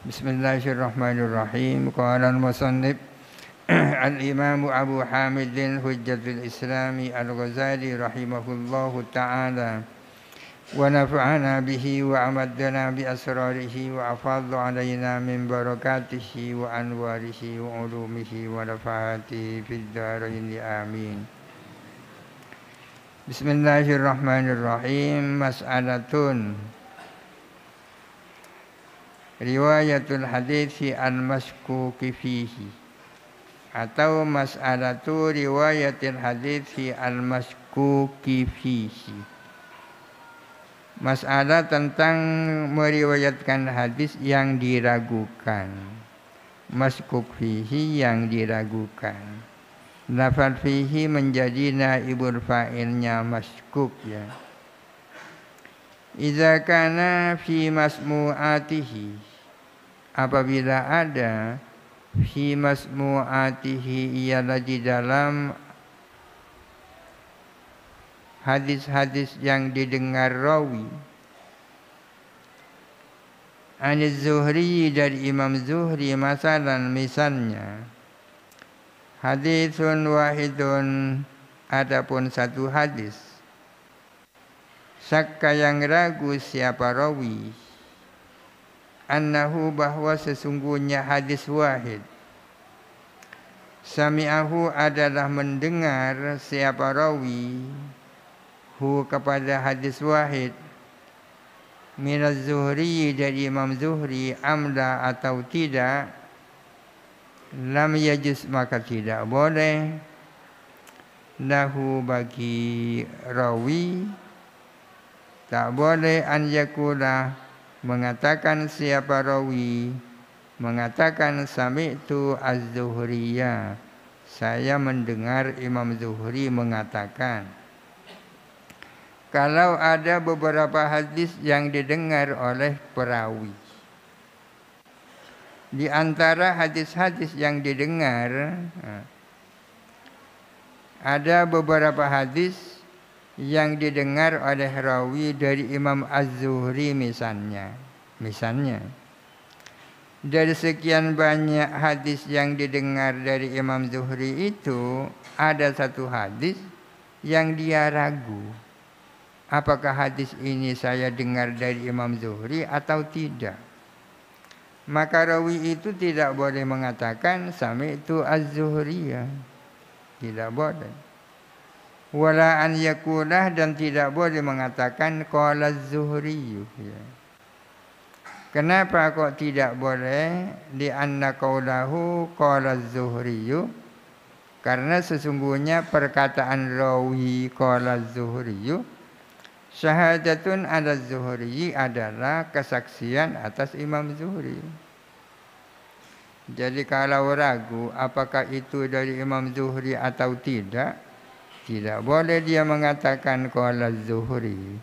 Bismillahirrahmanirrahim. Qala al-musannif al-Imam Abu Hamid Hujjatul Islami Al-Ghazali rahimahullahu ta'ala wa nafa'ana bihi wa amaddana bi asrarihi wa afadha alaina min barakatihi wa anwarihi wa ulumihi wa nafa'atihi fid dharain amin. Bismillahirrahmanirrahim. Mas'alatun riwayatul hadithi al-mashkuki fihi, atau mas'alatu riwayatil hadithi al-mashkuki fihi, masalah tentang meriwayatkan hadis yang diragukan. Mashkuk fihi, yang diragukan. Lafal fihi menjadi naibul fa'ilnya mashkuk, ya. Idza kana fi masmu'atihi, apabila ada fi masmu'atihi, ialah di dalam hadis-hadis yang didengar rawi, Aniz Zuhri, dari Imam Zuhri, masalan, misalnya hadisun wahidun, adapun satu hadis, syakka, yang ragu siapa rawi, annahu, bahwa sesungguhnya hadis wahid, sami'ahu, adalah mendengar siapa rawi, hu, kepada hadis wahid, minaz Zuhri, dari Imam Zuhri, amla, atau tidak, lam yajuz, maka tidak boleh, lahu, bagi rawi, tak boleh, an yakula, mengatakan siapa rawi, mengatakan sami'tu az-Zuhriyya, saya mendengar Imam Zuhri mengatakan. Kalau ada beberapa hadis yang didengar oleh perawi, di antara hadis-hadis yang didengar, ada beberapa hadis yang didengar oleh rawi dari Imam Az-Zuhri, misalnya dari sekian banyak hadis yang didengar dari Imam Zuhri itu, ada satu hadis yang dia ragu, apakah hadis ini saya dengar dari Imam Zuhri atau tidak. Maka rawi itu tidak boleh mengatakan sami'tu az-Zuhriyya, tidak boleh. Wala an yakulah, dan tidak boleh mengatakan qala az-Zuhriyyu, ya. Kenapa kok tidak boleh? Li anna qaulahu qala az-Zuhriyyu, karena sesungguhnya perkataan rawi qala az-Zuhriyyu, syahadatun ala az-Zuhriyyi, adalah kesaksian atas Imam Zuhri. Jadi kalau ragu apakah itu dari Imam Zuhri atau tidak, tidak boleh dia mengatakan qala az-Zuhri.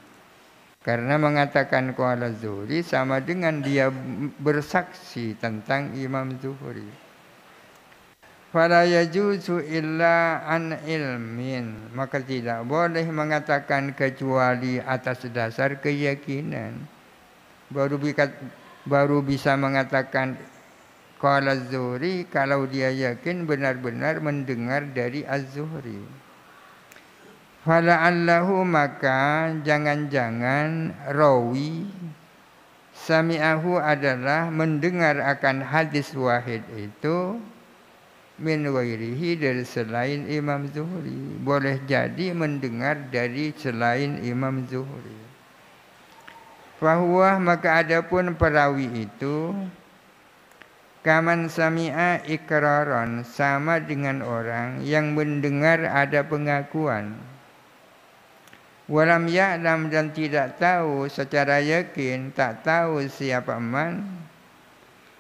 Karena mengatakan qala az-Zuhri sama dengan dia bersaksi tentang Imam Zuhri. Fala yajuzu illa an ilmin, maka tidak boleh mengatakan kecuali atas dasar keyakinan. Baru bisa mengatakan qala az-Zuhri kalau dia yakin benar-benar mendengar dari az-Zuhri. Fala'allahu, maka jangan-jangan rawi sami'ahu adalah mendengar akan hadis wahid itu min wairihi, dari selain Imam Zuhri. Boleh jadi mendengar dari selain Imam Zuhri. Fahuwa, maka adapun perawi itu, kaman sami'a ikraron, sama dengan orang yang mendengar ada pengakuan. Walam ya'lam, dan tidak tahu secara yakin, tak tahu siapa man,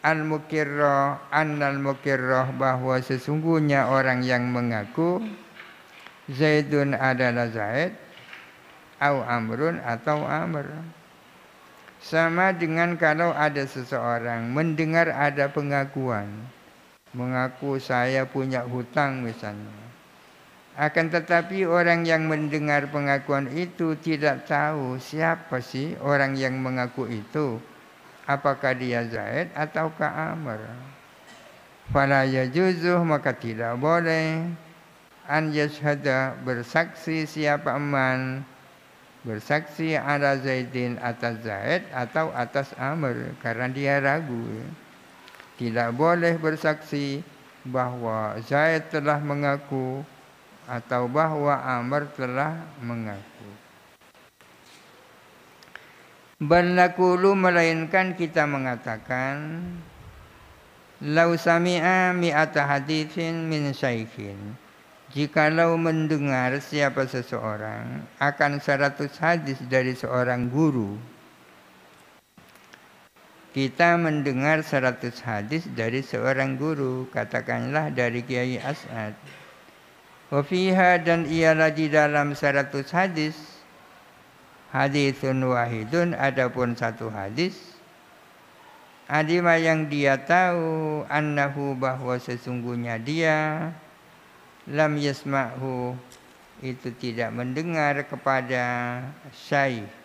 al-mukirrah, annal-mukirrah, bahwa sesungguhnya orang yang mengaku Zaidun adalah Zaid, au Amrun, atau Amr. Sama dengan kalau ada seseorang mendengar ada pengakuan, mengaku saya punya hutang misalnya. Akan tetapi orang yang mendengar pengakuan itu tidak tahu siapa sih orang yang mengaku itu. apakah dia Zaid ataukah Amr. Fala yajuzuh, maka tidak boleh an yashhada, bersaksi siapa man, bersaksi ala Zaidin atas Zaid atau atas Amr, karena dia ragu. Tidak boleh bersaksi bahwa Zaid telah mengaku atau bahwa Amr telah mengaku. Bal naqulu, melainkan kita mengatakan, lau sami'a mi'ata hadithin min syaikhin, jikalau mendengar siapa seseorang akan 100 hadis dari seorang guru. Kita mendengar 100 hadis dari seorang guru, katakanlah dari Kiai As'ad. Wa fiha, dan ialah di dalam 100 hadis, haditsun wahidun, adapun satu hadis, adima yang dia tahu, annahu, bahwa sesungguhnya dia, lam yasma'hu, itu tidak mendengar kepada syaikh.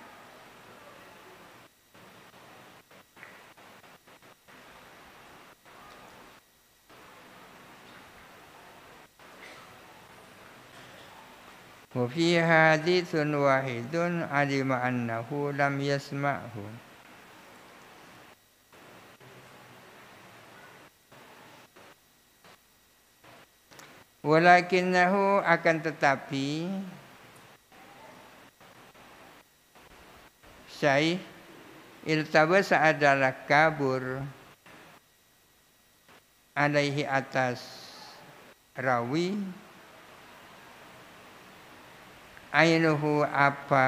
Wa fi haditsun wahidun alima annahu lam yasma'hu. Walakinnahu, akan tetapi syaikh iltabasa, adalah kabur, alaihi, atas rawi, ainuhu, apa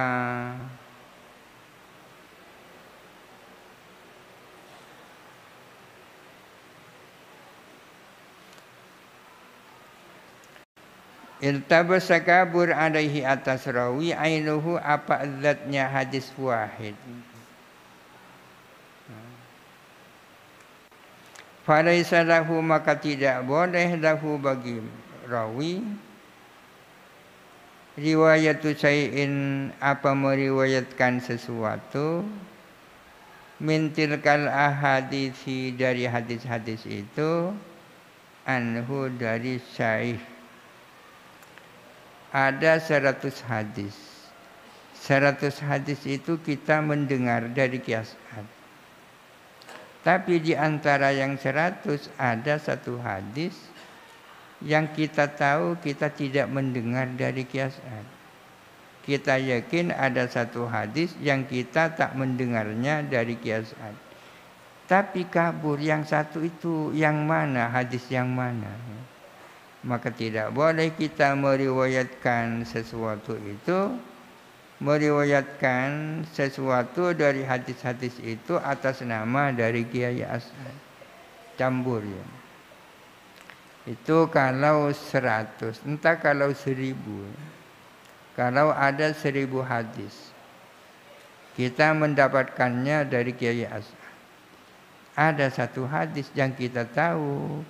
iltabasa, kabur, alaihi, atas rawi, ainuhu, apa zatnya hadis wahid. Falaisa lahu, maka tidak boleh lahu bagi rawi, riwayatu syai'in, apa meriwayatkan sesuatu, min tilkal ahaditsi, dari hadis-hadis itu, anhu, dari syaikh. Ada 100 hadis. 100 hadis itu kita mendengar dari Kiai As'ad. Tapi di antara yang 100 ada satu hadis yang kita tahu kita tidak mendengar dari Kiai As'ad. Kita yakin ada satu hadis yang kita tak mendengarnya dari Kiai As'ad. Tapi kabur, yang satu itu yang mana, hadis yang mana? Maka tidak boleh kita meriwayatkan sesuatu itu, meriwayatkan sesuatu dari hadis-hadis itu atas nama dari Kiai As'ad. Campur ya. Itu kalau 100, entah kalau 1000. Kalau ada 1000 hadis, kita mendapatkannya dari Kiai As'ad. Ada satu hadis yang kita tahu,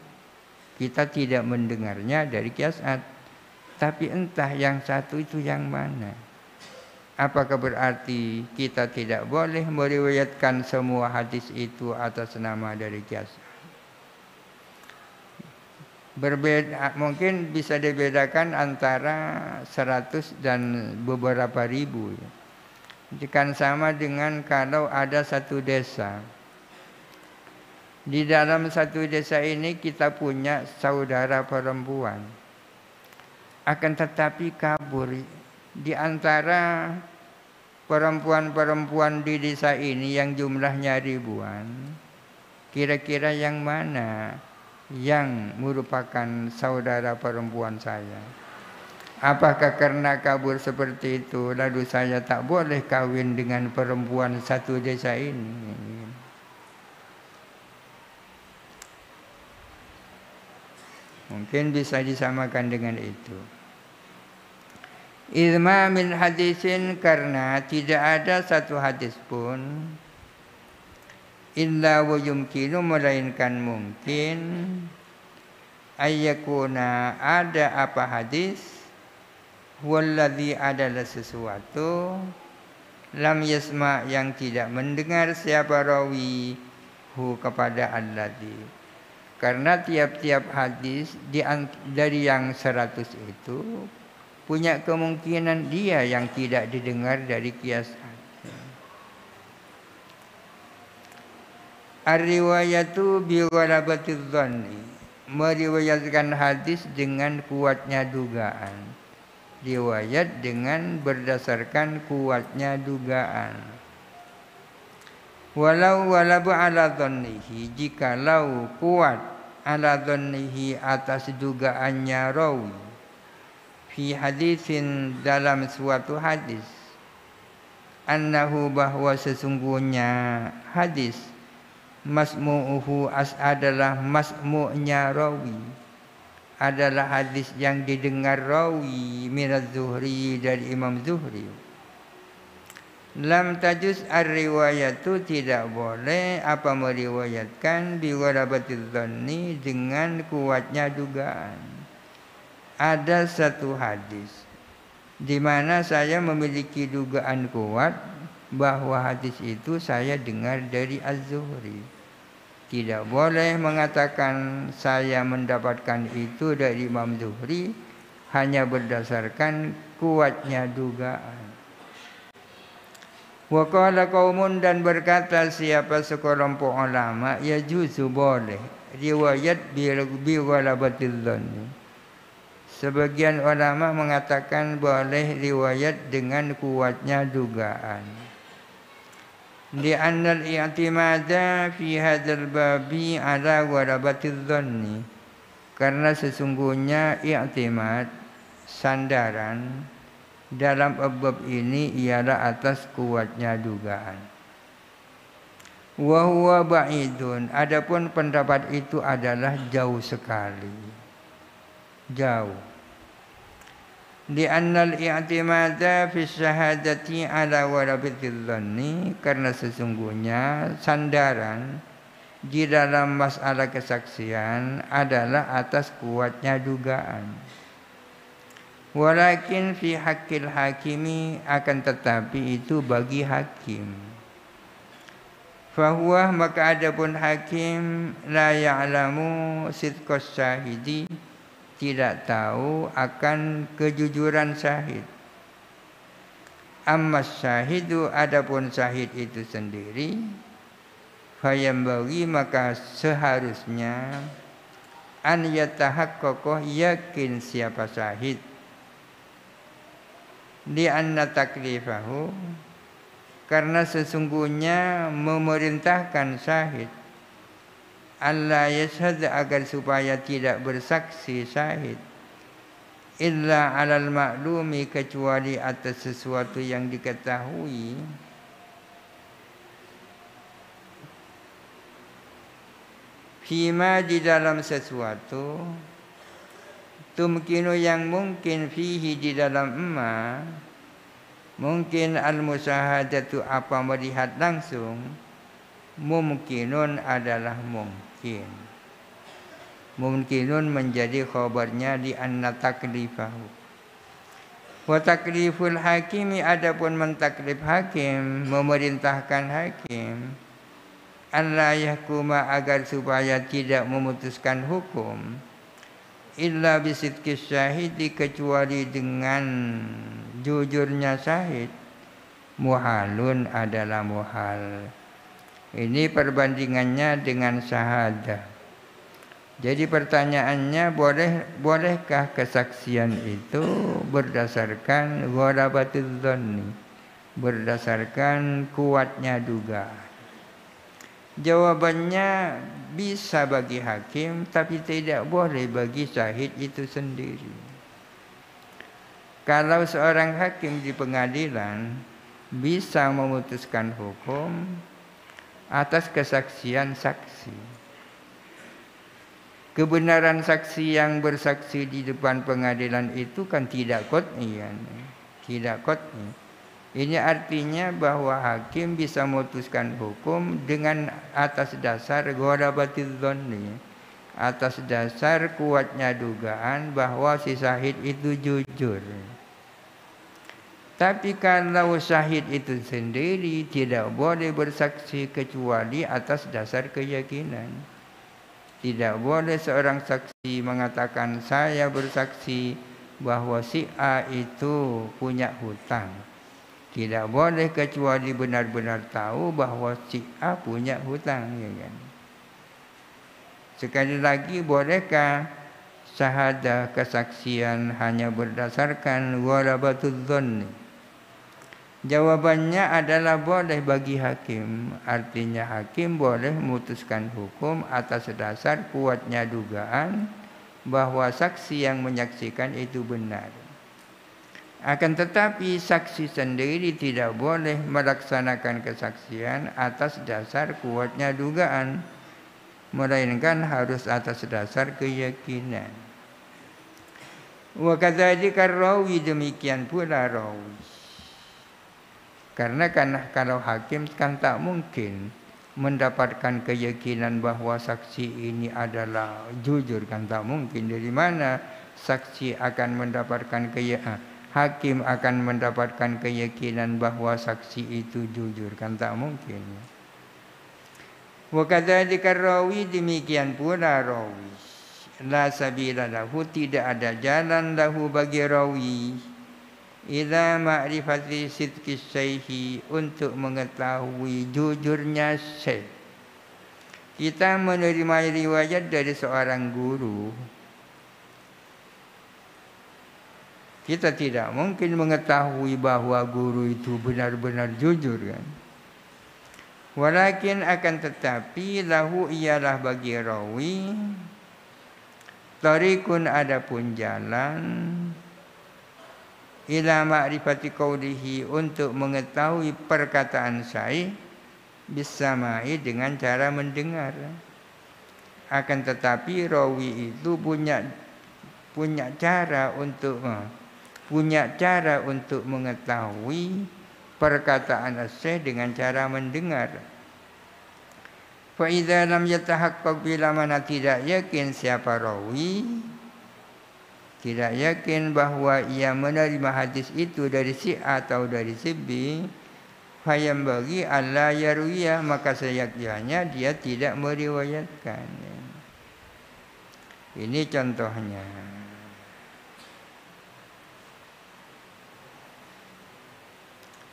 kita tidak mendengarnya dari Kiai As'ad. Tapi entah yang satu itu yang mana. Apakah berarti kita tidak boleh meriwayatkan semua hadis itu atas nama dari Kiai As'ad? Berbeda, mungkin bisa dibedakan antara 100 dan beberapa ribu. Jika sama dengan kalau ada satu desa. Di dalam satu desa ini kita punya saudara perempuan. Akan tetapi kabur di antara perempuan-perempuan di desa ini yang jumlahnya ribuan. Kira-kira yang mana yang merupakan saudara perempuan saya? Apakah karena kabur seperti itu lalu saya tak boleh kawin dengan perempuan satu desa ini? Mungkin bisa disamakan dengan itu. Ilma min hadisin, karena tidak ada satu hadis pun, illa wa yumkinu, melainkan mungkin, ayyakuna, ada apa hadis, walladhi, adalah sesuatu, lam yasma, yang tidak mendengar siapa rawi, kepada alladzi. Karena tiap-tiap hadis dari yang 100 itu punya kemungkinan dia yang tidak didengar dari qiyas. Ar-riwayatu bi ghalabatiz dhanni, meriwayatkan hadis dengan kuatnya dugaan. Riwayat dengan berdasarkan kuatnya dugaan. Walau walabu ala dhannihi, jikalau kuat ala dhannihi atas dugaannya rawi, fi hadisin dalam suatu hadis, annahu bahwa sesungguhnya hadis masmu'uhu adalah masmu'nya rawi, adalah hadis yang didengar rawi minaz Zuhri dari Imam Zuhri. Lam tajuz ar-riwayatu, tidak boleh apa meriwayatkan bi ghalabatidz dhanni dengan kuatnya dugaan. Ada satu hadis di mana saya memiliki dugaan kuat bahwa hadis itu saya dengar dari Az-Zuhri. Tidak boleh mengatakan saya mendapatkan itu dari Imam Zuhri hanya berdasarkan kuatnya dugaan. Wa qala qaumun, dan berkata siapa sekelompok ulama, ya juzu boleh riwayat bi ghalabatidz dhanni. Sebagian ulama mengatakan boleh riwayat dengan kuatnya dugaan. Li'anna al-i'timada fi hadzal babi ala ghalabatidz dhanni, karena sesungguhnya i'timad, sandaran dalam bab ini ialah atas kuatnya dugaan. Wa huwa ba'idun, adapun pendapat itu adalah jauh sekali. Jauh. Li'anna al-i'timada fi syahadati ala ghalabatidz dhanni, karena sesungguhnya sandaran di dalam masalah kesaksian adalah atas kuatnya dugaan. Walakin fi haqqil hakimi, akan tetapi itu bagi hakim. Fahuwa, maka adapun hakim, la ya'lamu sidqas syahidi, tidak tahu akan kejujuran syahid. Amma syahidu, adapun syahid itu sendiri, fayambaghi, maka seharusnya, an yatahaqqaqah, yakin siapa syahid, di anna taklifahu, karena sesungguhnya memerintahkan syahid, Allah yashhad, agar supaya tidak bersaksi syahid, illa alal maklumi, kecuali atas sesuatu yang diketahui, fima, di dalam sesuatu, tumkinu, yang mungkin, fihi, di dalam emma, mungkin al-musyahadatu, apa melihat langsung, mumkinun adalah mungkin. Mungkinun menjadi khabarnya di anna taklifahu. Wa takliful hakimi, adapun mentaklif hakim, memerintahkan hakim, an la yahkuma, agar supaya tidak memutuskan hukum, illa bisidqis syahidi, kecuali dengan jujurnya syahid, muhalun adalah muhal. Ini perbandingannya dengan syahadah. Jadi pertanyaannya, bolehkah kesaksian itu berdasarkan ghalabatidz dhanni, berdasarkan kuatnya dugaan? Jawabannya, bisa bagi hakim, tapi tidak boleh bagi syahid itu sendiri. Kalau seorang hakim di pengadilan bisa memutuskan hukum atas kesaksian saksi, kebenaran saksi yang bersaksi di depan pengadilan itu kan tidak qat'i, tidak qat'i. Ini artinya bahwa hakim bisa memutuskan hukum dengan atas dasar ghalabatidz dhanni, atas dasar kuatnya dugaan bahwa si syahid itu jujur. Tapi kalau syahid itu sendiri tidak boleh bersaksi kecuali atas dasar keyakinan. Tidak boleh seorang saksi mengatakan saya bersaksi bahwa si A itu punya hutang. Tidak boleh kecuali benar-benar tahu bahwa si A punya hutang, ya kan? Sekali lagi, bolehkah syahadah kesaksian hanya berdasarkan ghalabatul dzanni? Jawabannya adalah boleh bagi hakim. Artinya hakim boleh memutuskan hukum atas dasar kuatnya dugaan bahwa saksi yang menyaksikan itu benar. Akan tetapi saksi sendiri tidak boleh melaksanakan kesaksian atas dasar kuatnya dugaan, melainkan harus atas dasar keyakinan. Wa kadzalika rawi, demikian pula rawi. Karena kalau hakim kan tak mungkin mendapatkan keyakinan bahwa saksi ini adalah jujur, kan tak mungkin. Dari mana saksi akan mendapatkan hakim akan mendapatkan keyakinan bahwa saksi itu jujur, kan tak mungkin. Wa kadzalika rawi, demikian pula rawi. La sabila lahu, tidak ada jalan lahu bagi rawi ila ma'rifati sidqi syaihi, untuk mengetahui jujurnya syekh. Kita menerima riwayat dari seorang guru, kita tidak mungkin mengetahui bahwa guru itu benar-benar jujur, kan? Walakin, akan tetapi, lahu, ialah bagi rawi, tariqun, adapun jalan, ila ma'rifati qaulihi, untuk mengetahui perkataan syai, bisamai, dengan cara mendengar. Akan tetapi rawi itu punya cara untuk mengetahui perkataan syekh dengan cara mendengar. Fa idza lam yatahaqqaq, bila mana tidak yakin siapa rawi, tidak yakin bahwa ia menerima hadis itu dari si A atau dari si B, fayam bagi alla yarwiya, maka seyogyanya dia tidak meriwayatkan. Ini contohnya.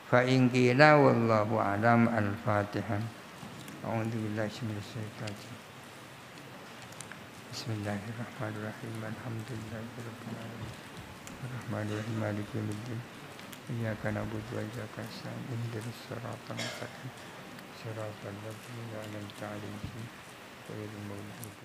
Fa in qila wallahu a'lam. Al-Fatihah. A'udzubillahi minasyaitonir. Bismillahirrahmanirrahim. Alhamdulillahirabbil alamin. Arrahmanirrahim. Maliki yaumiddin. Iyyaka na'budu wa iyyaka nasta'in. Ihdinas siratal mustaqim. Siratal ladzina an'amta 'alaihim ghairil maghdubi